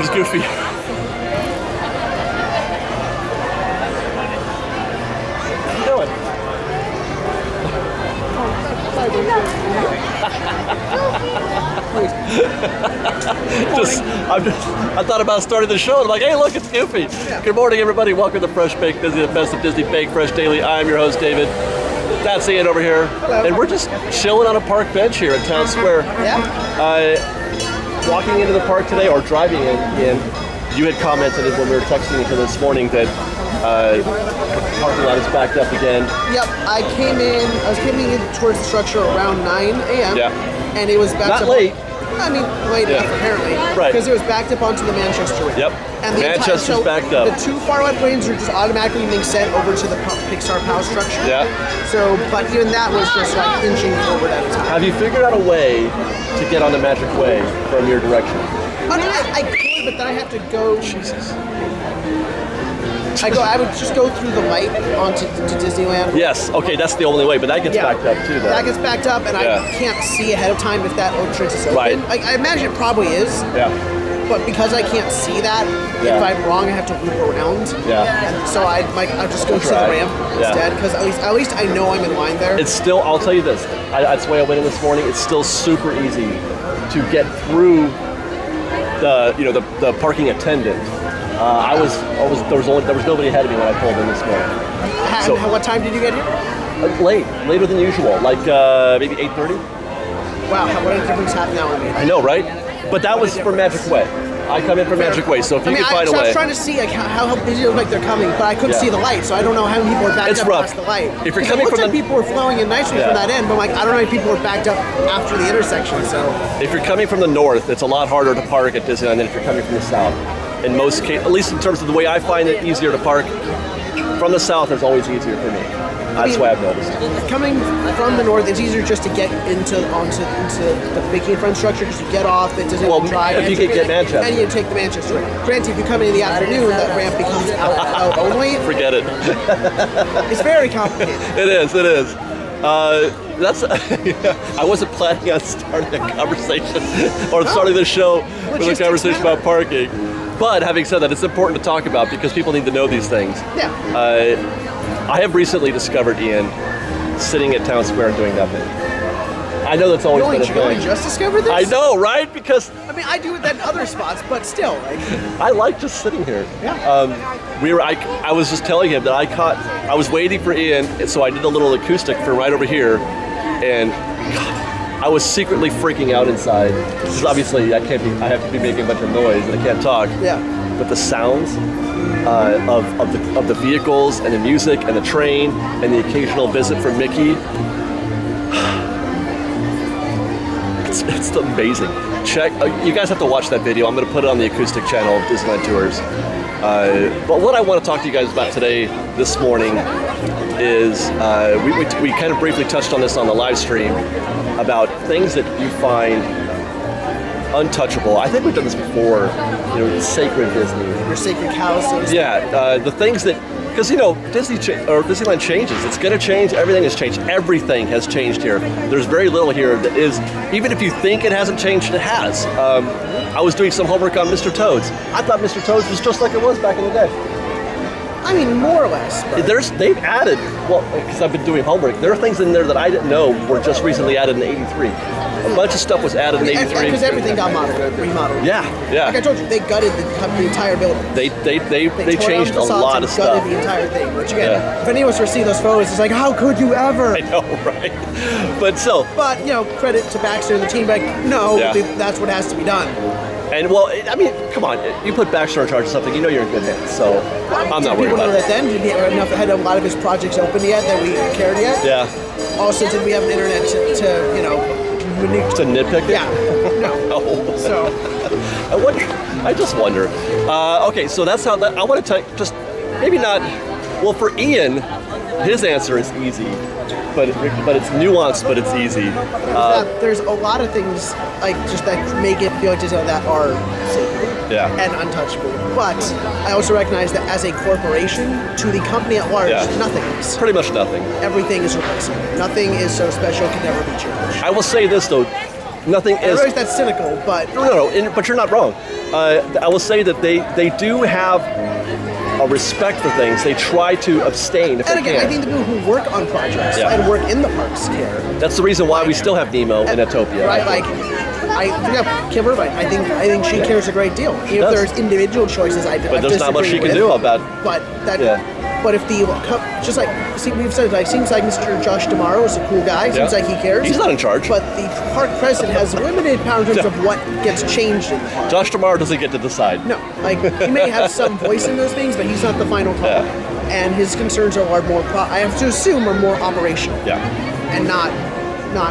is Goofy. I thought about starting the show. I'm like, hey, look, it's Goofy. Yeah. Good morning, everybody. Welcome to FreshBaked, Disney, the best of Disney Baked Fresh Daily. I'm your host, David. That's Ian over here. Hello. And we're just chilling on a park bench here in Town Square. Yeah. Walking into the park today, or driving in, you had commented when we were texting each other this morning that parking lot is backed up again. Yep, I was coming in towards the structure around 9 a.m. Yeah. And it was backed up. Not late. I mean, late enough, apparently. Right. Because it was backed up onto the Manchester ramp. Yep. And the Manchester's backed up. The two far left lanes are just automatically being sent over to the Pixar POW structure. Yeah. So, but even that was just like inching forward at a time. Have you figured out a way to get on the Magic Way from your direction? I could, but then I have to go. Jesus. I would just go through the light onto Disneyland. Yes, okay, that's the only way, but that gets backed up too, though. That gets backed up, and I can't see ahead of time if that entrance is open. Right. Like, I imagine it probably is. Yeah. But because I can't see that, if I'm wrong, I have to loop around. Yeah. And so I'll just go to the ramp instead, because at least I know I'm in line there. It's still, I'll tell you this, that's the way I went in this morning, it's still super easy to get through the parking attendant. There was nobody ahead of me when I pulled in this morning. So, what time did you get here? Later than usual, like maybe 8:30. Wow, what a difference half an hour made. I know, right? But that was for Magic Way. I come in for Magic Way, so if you can find a way. I was trying to see like how busy it looked like they're coming, but I couldn't see the light, so I don't know how many people are backed up past the light. If you're coming from people were flowing in nicely from that end, but like I don't know how many people are backed up after the intersection. So if you're coming from the north, it's a lot harder to park at Disneyland than if you're coming from the south. In most cases, at least in terms of the way I find it easier to park, from the south is always easier for me. That's what I've noticed. Coming from the north, it's easier just to get onto the big front structure because you get off at Disneyland Drive. If you can get Manchester. And you take the Manchester ramp. Granted, if you come in the afternoon, that ramp becomes out only. Forget it. It's very complicated. It is. I wasn't planning on starting a conversation or starting the show with a conversation about parking. But having said that, it's important to talk about because people need to know these things. Yeah. I have recently discovered Ian sitting at Town Square doing nothing. I know that's always been a thing. You only just discovered this? I know, right? Because I mean, I do it in other spots, but still, like I like just sitting here. Yeah. I was just telling him that I was waiting for Ian, so I did a little acoustic for right over here, and God, I was secretly freaking out inside. Because obviously I have to be making a bunch of noise and I can't talk. Yeah. But the sounds of the vehicles and the music and the train and the occasional visit from Mickey. It's amazing. You guys have to watch that video. I'm going to put it on the acoustic channel of Disneyland Tours. But what I want to talk to you guys about today, this morning, is we kind of briefly touched on this on the live stream about things that you find untouchable. I think we've done this before. Sacred Disney. Your sacred cows. Yeah, the things that, because Disneyland changes. It's going to change. Everything has changed. Everything has changed here. There's very little here that is. Even if you think it hasn't changed, it has. I was doing some homework on Mr. Toad's. I thought Mr. Toad's was just like it was back in the day. I mean, more or less. They've added, because I've been doing homework, there are things in there that I didn't know were just recently added in '83. A bunch of stuff was added in '83. Because everything got remodeled. Yeah. Like I told you, they gutted the entire building. They changed a lot of stuff. Gutted the entire thing. Which again, if any of us were to see those photos, it's like, how could you ever? I know, right? But credit to Baxter and the team. Like, no, that's what has to be done. And I mean, come on, you put Baxter in charge of something, you're in good hands. So I'm not worried about it. People know that then? Did he had a lot of his projects open yet that we cared yet? Yeah. Also, did we have an internet to nitpick it? Yeah. No. So I just wonder. Okay, so that's how I want to just maybe not. Well, for Ian, his answer is easy, but it's nuanced, but it's easy. There's a lot of things like just that make it feel like Disneyland that are sacred and untouchable. But I also recognize that as a corporation, to the company at large, nothing is. Pretty much nothing. Everything is replaceable. Nothing is so special, can never be changed. I will say this though. nothing I is. realize that's cynical, but But you're not wrong. I will say that they do have a respect for things. They try to abstain if and they again, can. I think the people who work on projects and work in the parks care. That's the reason why we still have Nemo in Autopia. Right, like I forget Kim Irvine. I think she cares a great deal. Even if there's individual choices, but there's not much she can do about. But that. But if the just like we've said, like seems like Mr. Josh Tomorrow is a cool guy. Seems like he cares. He's not in charge. But the park president has limited power in terms of what gets changed in the park. Josh Tomorrow doesn't get to decide. No, like he may have some voice in those things, but he's not the final call. And his concerns are more. I have to assume are more operational. Yeah. And not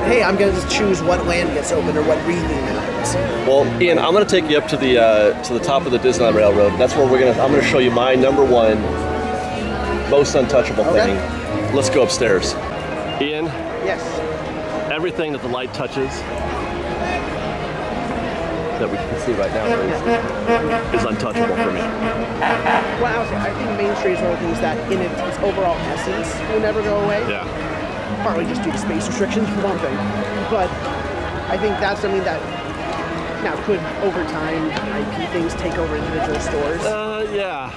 hey, I'm going to choose what land gets open or what retheme happens. Well, Ian, I'm going to take you up to the top of the Disneyland Railroad. That's where I'm going to show you my number one most untouchable thing. Let's go upstairs. Ian? Yes. Everything that the light touches, that we can see right now, is untouchable for me. Well, I think Main Street is one of the things that in its overall essence will never go away. Yeah. Partly just due to space restrictions for one thing. But I think that's something that now could, over time, IP things take over individual stores. Yeah.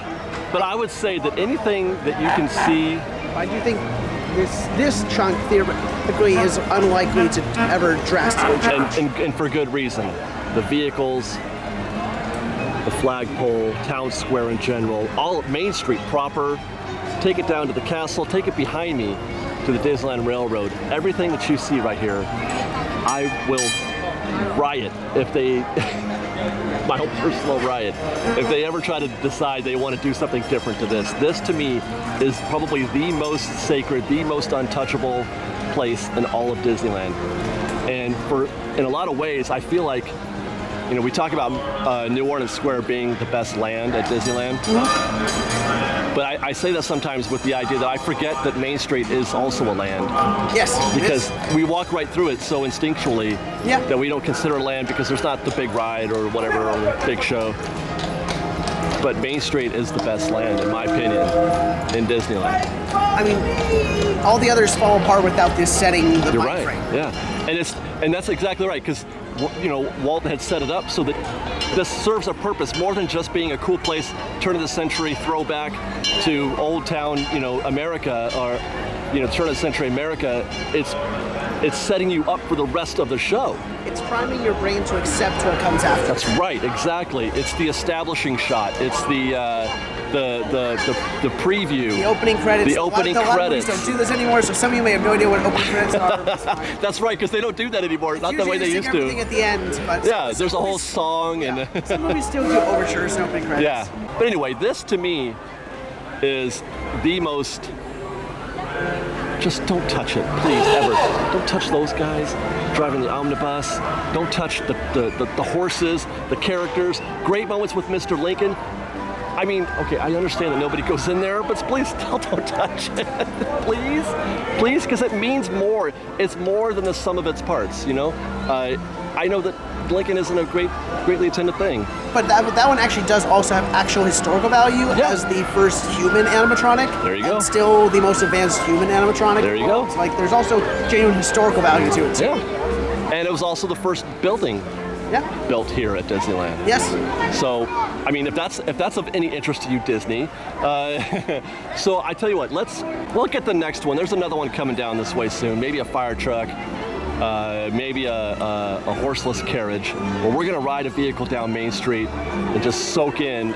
But I would say that anything that you can see... I do think this chunk theoretically is unlikely to ever drastically change. And for good reason. The vehicles, the flagpole, town square in general, all of Main Street proper, take it down to the castle, take it behind me to the Disneyland Railroad. Everything that you see right here, I will riot if they, my own personal riot, if they ever try to decide they want to do something different to this. This to me is probably the most sacred, the most untouchable place in all of Disneyland. And in a lot of ways, I feel like, you know, we talk about New Orleans Square being the best land at Disneyland. But I say that sometimes with the idea that I forget that Main Street is also a land. Yes. Because we walk right through it so instinctually that we don't consider a land because there's not the big ride or whatever, or big show. But Main Street is the best land, in my opinion, in Disneyland. I mean, all the others fall apart without this setting the You're mind right. frame. Yeah, and that's exactly right, because you know, Walt had set it up so that this serves a purpose more than just being a cool place, turn of the century throwback to old town, you know, America, or you know, turn of the century America. It's setting you up for the rest of the show. It's priming your brain to accept what comes after. That's right, exactly. It's the establishing shot. It's the preview. The opening credits. The opening credits. Don't do this anymore, so some of you may have no idea what opening credits are. That's right, because they don't do that anymore. It's not the way they used to. Everything at the end, but yeah, there's a whole song and. Some movies still do overtures and opening credits. Yeah, but anyway, this to me is the most. Just don't touch it, please, ever. Don't touch those guys driving the omnibus. Don't touch the horses, the characters. Great moments with Mr. Lincoln. I mean, okay, I understand that nobody goes in there, but please still don't touch it. Please, because it means more. It's more than the sum of its parts, you know? I know that Lincoln isn't a greatly attended thing. But that one actually does also have actual historical value as the first human animatronic. There you go. And still the most advanced human animatronic. There you go. So, like, there's also genuine historical value to it too. Yeah. And it was also the first building built here at Disneyland. Yes. So, I mean, if that's of any interest to you, Disney. So I tell you what, we'll get the next one. There's another one coming down this way soon. Maybe a fire truck. Maybe a horseless carriage, where we're going to ride a vehicle down Main Street and just soak in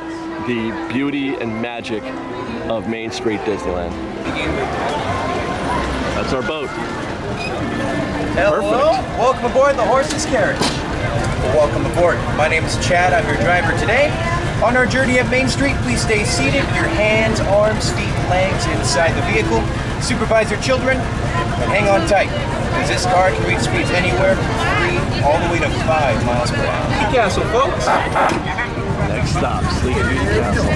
the beauty and magic of Main Street Disneyland. That's our boat. Hello, Perfect. Welcome aboard the horseless carriage. Welcome aboard. My name is Chad. I'm your driver today. On our journey at Main Street, please stay seated. Your hands, arms, feet, and legs inside the vehicle. Supervise your children and hang on tight, because this car can reach speeds anywhere from 3 all the way to 5 miles per hour. Castle, folks. Next stop, Sleeping Beauty Castle.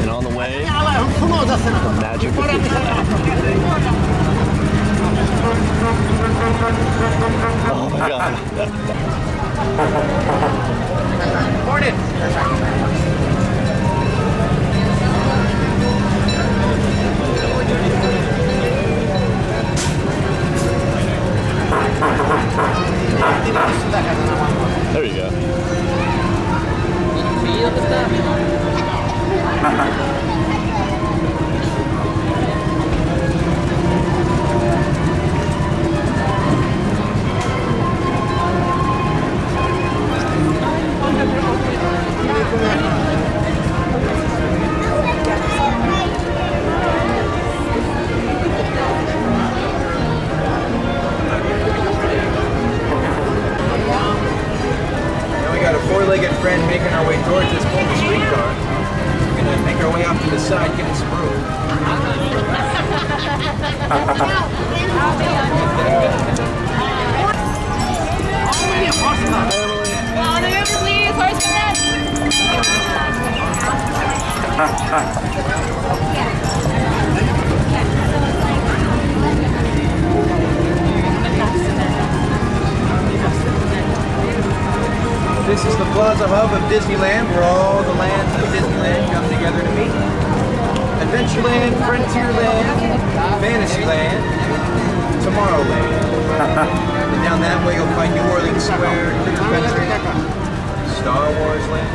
And on the way, the magic of Disneyland. Oh my God. Morning. Please, horse This is the Plaza Hub of Disneyland, where all the lands of Disneyland come together to meet. Adventureland, Frontierland, Fantasyland, Tomorrowland. And down that way you'll find New Orleans Square, Adventure, Star Wars Land.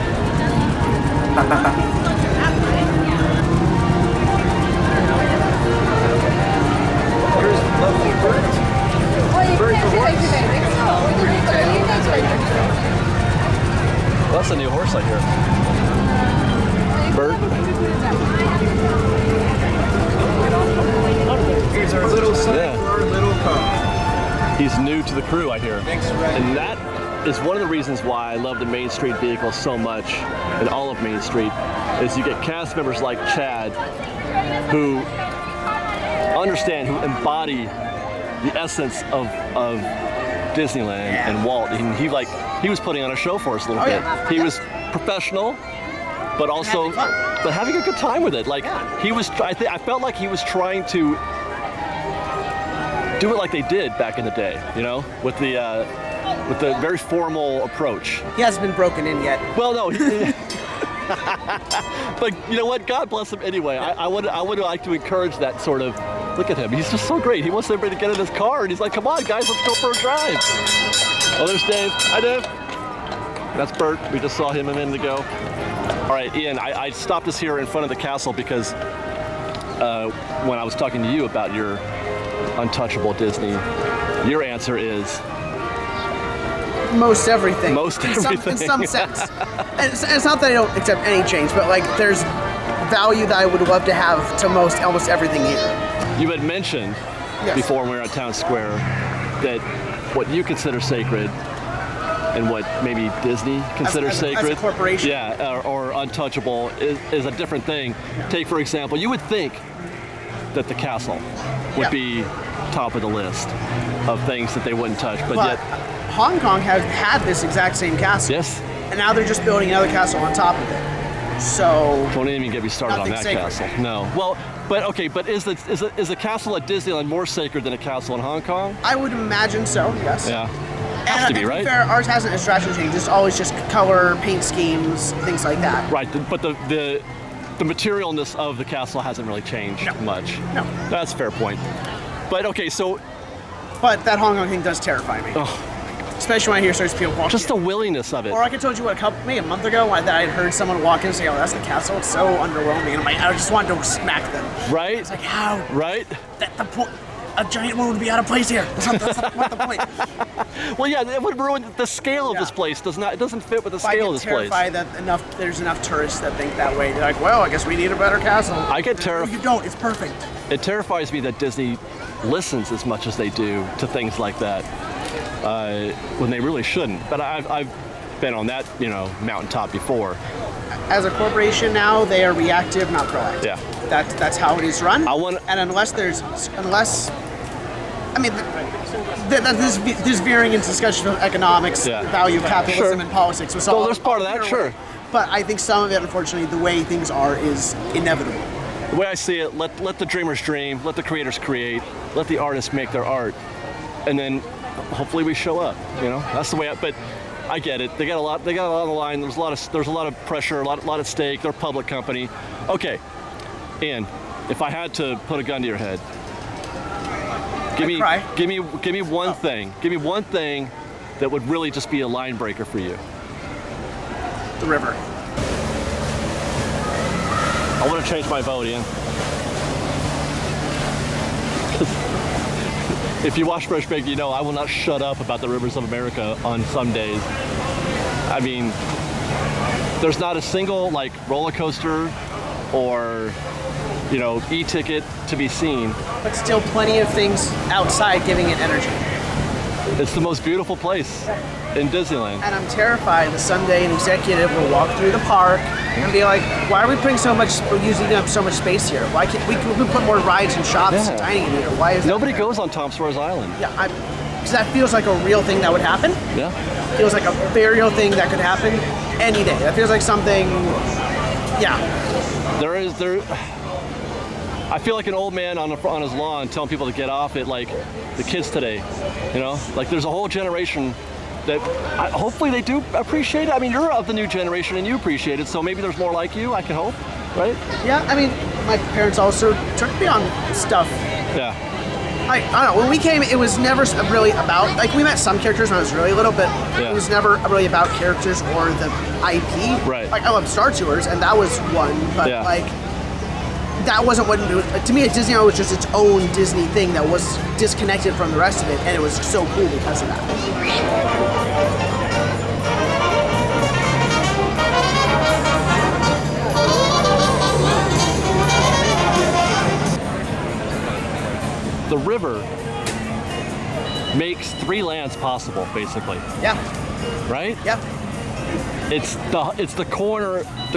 Here's lovely Bert. Bert the horse. Well, that's a new horse I hear. Bert. Here's our little son, Yeah. our little car. He's new to the crew, I hear. Thanks, Red. And that is one of the reasons why I love the Main Street vehicle so much, and all of Main Street, is you get cast members like Chad who understand, who embody the essence of Disneyland and Walt. And he was putting on a show for us a little bit. Yeah. He was professional, but also having a good time with it. Like he was, I felt like he was trying to do it like they did back in the day, you know, with the very formal approach. He hasn't been broken in yet. Well, no. But you know what? God bless him anyway. I would like to encourage that sort of. Look at him. He's just so great. He wants everybody to get in his car, and he's like, "Come on, guys, let's go for a drive." Oh, there's Dave. Hi, Dave. That's Bert. We just saw him a minute ago. All right, Ian. I stopped us here in front of the castle because when I was talking to you about your Untouchable Disney, your answer is Most everything. Most everything. In some sense. And it's not that I don't accept any change, but like there's value that I would love to have to almost everything here. You had mentioned before when we were at Town Square that what you consider sacred and what maybe Disney considers sacred, as a corporation, or untouchable, is a different thing. Take, for example, you would think that the castle would be top of the list of things that they wouldn't touch, but yet Hong Kong has had this exact same castle. Yes. And now they're just building another castle on top of it. So don't even get me started on that sacred. castle. No. Well, but okay, but is a castle at Disneyland more sacred than a castle in Hong Kong? I would imagine so, yes. Yeah. And Has to be, to right? be fair, ours hasn't a strategy change. It's always just color, paint schemes, things like that. Right, but the materialness of the castle hasn't really changed much. No. That's a fair point. But okay, so. But that Hong Kong thing does terrify me. Oh. Especially when I hear stories of people walking. Just the willingness of it. Or like I told you maybe a month ago that I had heard someone walk in and say, "Oh, that's the castle. It's so underwhelming." And I'm like, I just wanted to smack them. Right. It's like, how? Right. The point. A giant one would be out of place here. That's not the point. Well, yeah, it would ruin the scale of this place. It doesn't fit with the scale of this place. I get terrified that there's enough tourists that think that way. They're like, well, I guess we need a better castle. I get terrified. You don't. It's perfect. It terrifies me that Disney listens as much as they do to things like that when they really shouldn't. But I've been on that mountaintop before. As a corporation now, they are reactive, not proactive. Yeah. That's how it is run. And unless there's veering into discussion of economics, value of capitalism, and politics. So there's part of that, sure. But I think some of it, unfortunately, the way things are is inevitable. The way I see it, let the dreamers dream, let the creators create, let the artists make their art, and then hopefully we show up. That's the way. But I get it. They got a lot on the line. There's a lot of pressure, a lot at stake. They're a public company. Okay, Ian, if I had to put a gun to your head, give me one thing. Give me one thing that would really just be a line breaker for you. The river. I want to change my vote, Ian. If you watch FreshBaked, you know I will not shut up about the rivers of America on some days. I mean, there's not a single roller coaster or e-ticket to be seen. But still plenty of things outside giving it energy. It's the most beautiful place in Disneyland. And I'm terrified that someday an executive will walk through the park and be like, why are we putting using up so much space here? Why can't we put more rides and shops and dining in here? Why is nobody goes on Tom Sawyer's Island? Yeah, because that feels like a real thing that would happen. Yeah. Feels like a very real thing that could happen any day. That feels like something, I feel like an old man on his lawn telling people to get off it, like the kids today, you know? Like there's a whole generation that hopefully they do appreciate it. I mean, you're of the new generation and you appreciate it, so maybe there's more like you, I can hope, right? Yeah, I mean, my parents also took me on stuff. Yeah. I don't know, when we came, it was never really about, like we met some characters when I was really little, but it was never really about characters or the IP. Right. Like I love Star Tours, and that was one, but like, that wasn't what, to me, Disneyland was just its own Disney thing that was disconnected from the rest of it, and it was so cool because of that. The river makes 3 lands possible, basically. Yeah. Right? Yeah. It's the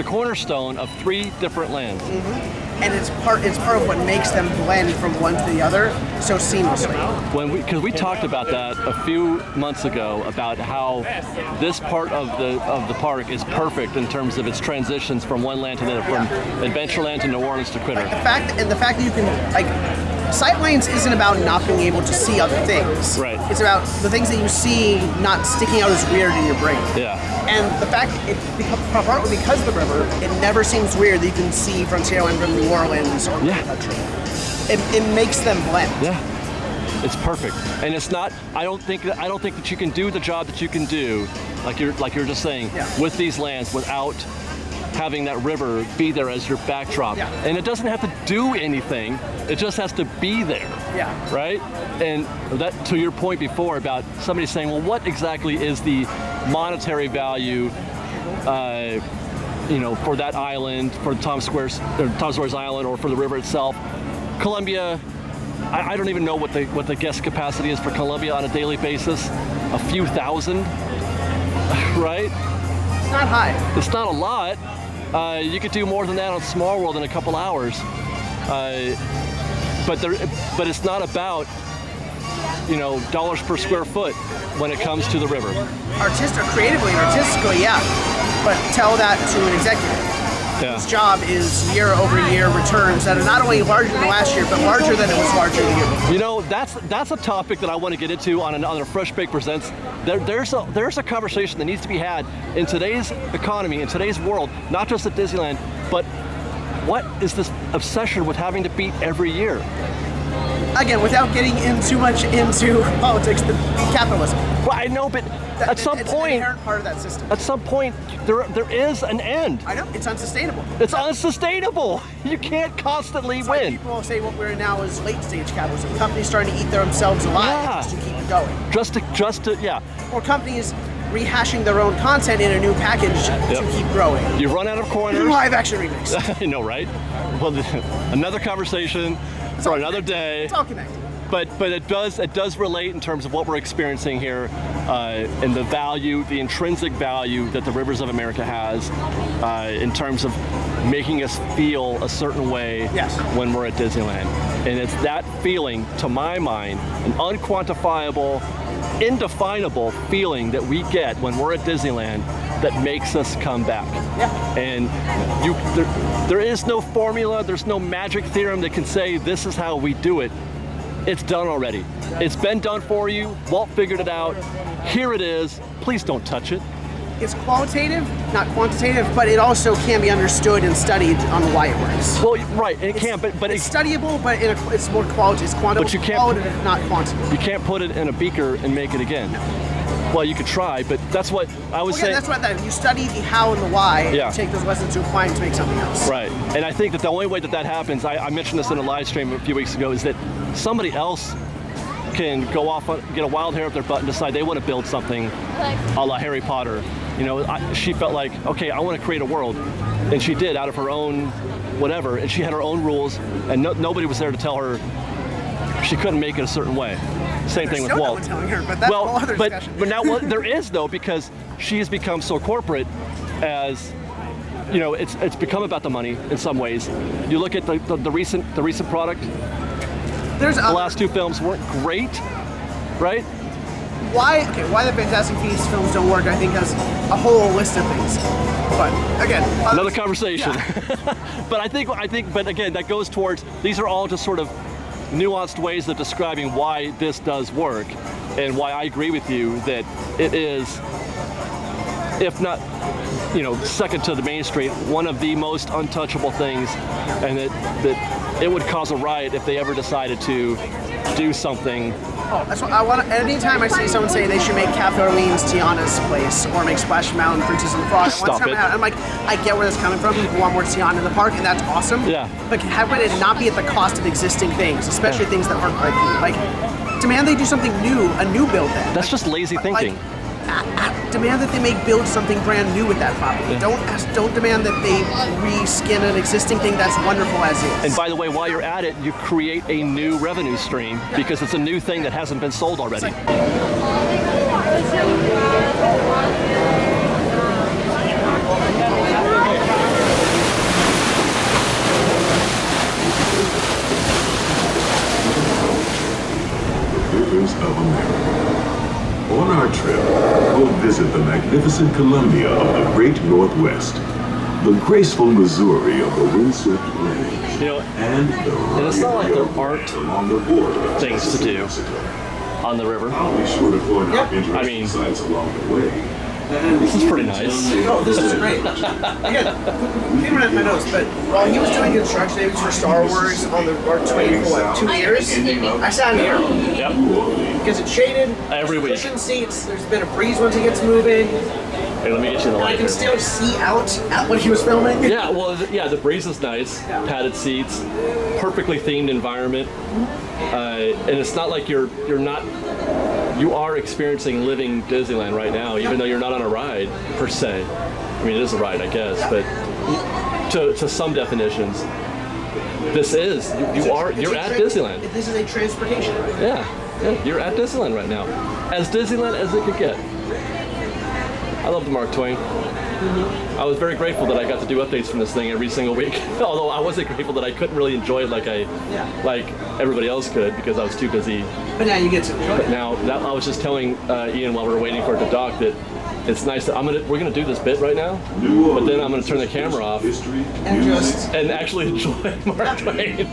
cornerstone of 3 different lands. Mm-hmm. And it's part of what makes them blend from one to the other so seamlessly. Because we talked about that a few months ago about how this part of the park is perfect in terms of its transitions from one land to the other, from Adventureland to New Orleans to Critter. Like the fact that you can sightlines isn't about not being able to see other things. Right. It's about the things that you see not sticking out as weird in your brain. Yeah. And the fact partly because of the river, it never seems weird that you can see Frontierland from New Orleans or the country. It makes them blend. Yeah. It's perfect. And it's not I don't think that you can do the job that you can do, like you're just saying, with these lands without having that river be there as your backdrop. Yeah. And it doesn't have to do anything. It just has to be there. Yeah. Right? And that, to your point before about somebody saying, well, what exactly is the monetary value, for that island, for Tom Sawyer's Island, or for the river itself? Columbia, I don't even know what the guest capacity is for Columbia on a daily basis. A few thousand, right? It's not high. It's not a lot. You could do more than that on Small World in a couple hours. But it's not about dollars per square foot when it comes to the river. Creatively and artistically, yeah. But tell that to an executive. Yeah. Whose job is year-over-year returns that are not only larger than last year, but larger than it was larger the year before. That's a topic that I want to get into on another FreshBaked Presents. There's a conversation that needs to be had in today's economy, in today's world, not just at Disneyland, but what is this obsession with having to beat every year? Again, without getting too much into politics, the capitalism. Well, I know, but at some it's point, an inherent part of that system. At some point, there is an end. I know, it's unsustainable. It's unsustainable. You can't constantly win. Like people say what we're in now is late stage capitalism. Companies starting to eat themselves alive just to keep it going. Just to Or companies rehashing their own content in a new package to keep growing. You run out of corners. Live action remix. I know, right? Well, another conversation for another day. It's all connected. But it does relate in terms of what we're experiencing here, and the value, the intrinsic value that the Rivers of America has, in terms of making us feel a certain way when we're at Disneyland. And it's that feeling, to my mind, an unquantifiable, indefinable feeling that we get when we're at Disneyland that makes us come back. Yeah. And there is no formula, there's no magic theorem that can say this is how we do it. It's done already. It's been done for you. Walt figured it out. Here it is. Please don't touch it. It's qualitative, not quantitative, but it also can be understood and studied on why it works. Well, right, and it can, but it's studyable, but it's more qualitative. It's quantitative, qualitative, not quantitative. You can't put it in a beaker and make it again. No. Well, you could try, but that's what I was saying. That's what you study the how and the why. You take those lessons to apply them to make something else. Right, and I think that the only way that happens, I mentioned this in a live stream a few weeks ago, is that somebody else can go off, get a wild hair up their butt and decide they want to build something a la Harry Potter. She felt like, okay, I want to create a world. And she did out of her own whatever, and she had her own rules, and nobody was there to tell her she couldn't make it a certain way. Same thing with Still no Walt. one telling her, but that's a whole other discussion. But now there is though, because she has become so corporate as, you know, it's become about the money in some ways. You look at the recent product. The last two films weren't great, right? Why the Fantastic Beasts films don't work, I think, has a whole list of things. But again, another conversation. Yeah. But I think, but again, that goes towards, these are all just sort of nuanced ways of describing why this does work, and why I agree with you that it is, if not, you know, second to the Main Street, one of the most untouchable things, and that it would cause a riot if they ever decided to do something. Oh, that's what I want. Anytime I see someone say they should make Cafe Orleans Tiana's place, or make Splash Mountain Princess and the Frog, Stop it. I'm like, I get where that's coming from. People want more Tiana in the park, and that's awesome. Yeah. But how would it not be at the cost of existing things, especially things that aren't like demand they do something new, a new build then. That's just lazy thinking. Demand that they build something brand new with that property. Yeah. Don't demand that they reskin an existing thing that's wonderful as is. And by the way, while you're at it, you create a new revenue stream because it's a new thing that hasn't been sold already. Rivers of America. On our trip, we'll visit the magnificent Columbia of the Great Northwest, the graceful Missouri of the windswept plains, You know, and the it's not like there rugged aren't along the border of things to Texas and do Mexico. on the river. I'll be sure to point out interesting I mean, sights along the way. This is pretty nice. Oh, this is great. Again, we didn't have my notes, but while he was doing construction days for Star Wars on the Mark Twain for what, 2 years, I sat in here. Yep. Because it's shaded, Every week. cushion seats, there's been a breeze once he gets moving, Hey, let me get you the and I light can here. still see out at what he was filming. Yeah, well, yeah, the breeze is nice. Padded seats, perfectly themed environment, and it's not like you are experiencing living Disneyland right now, even though you're not on a ride per se. I mean, it is a ride, I guess, but to some definitions, this is you're at Disneyland. This is a transportation ride. Yeah, you're at Disneyland right now, as Disneyland as it could get. I love the Mark Twain. I was very grateful that I got to do updates from this thing every single week. Although I wasn't grateful that I couldn't really enjoy it like everybody else could because I was too busy. But now you get to enjoy it. Now I was just telling Ian while we were waiting for it to dock that it's nice that we're gonna do this bit right now, but then I'm gonna turn the camera off and actually enjoy Mark Twain.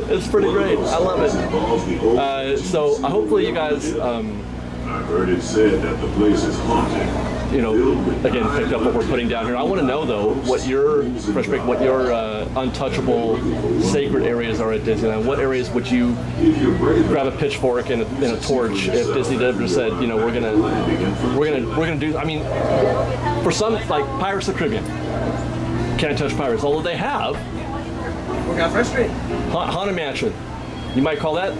It's pretty great. I love it. So hopefully you guys. I've heard it said that the place is haunted. You know, again, picked up what we're putting down here. I want to know though what your untouchable sacred areas are at Disneyland. What areas would you grab a pitchfork and a torch if Disney ever said, you know, we're gonna do? I mean, for some, like Pirates of the Caribbean, can't touch pirates. Although they have. We got frustrated. Haunted Mansion. You might call that.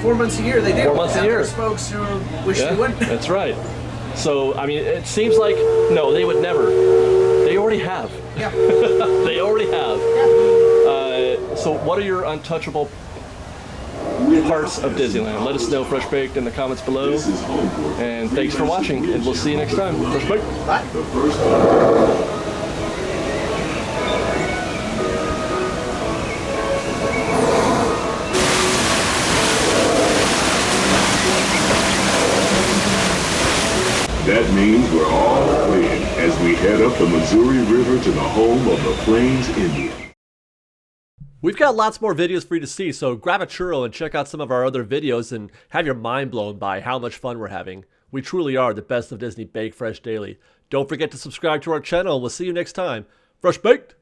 4 months a year they do. 4 months a year. There's folks who wish they wouldn't. That's right. So, I mean, it seems like, no, they would never. They already have. Yeah. They already have. So what are your untouchable parts of Disneyland? Let us know, FreshBaked, in the comments below. And thanks for watching, and we'll see you next time. FreshBaked. Bye. That means we're all in as we head up the Missouri River to the home of the Plains Indian. We've got lots more videos for you to see, so grab a churro and check out some of our other videos and have your mind blown by how much fun we're having. We truly are the best of Disney Bake Fresh Daily. Don't forget to subscribe to our channel, and we'll see you next time. Fresh Baked!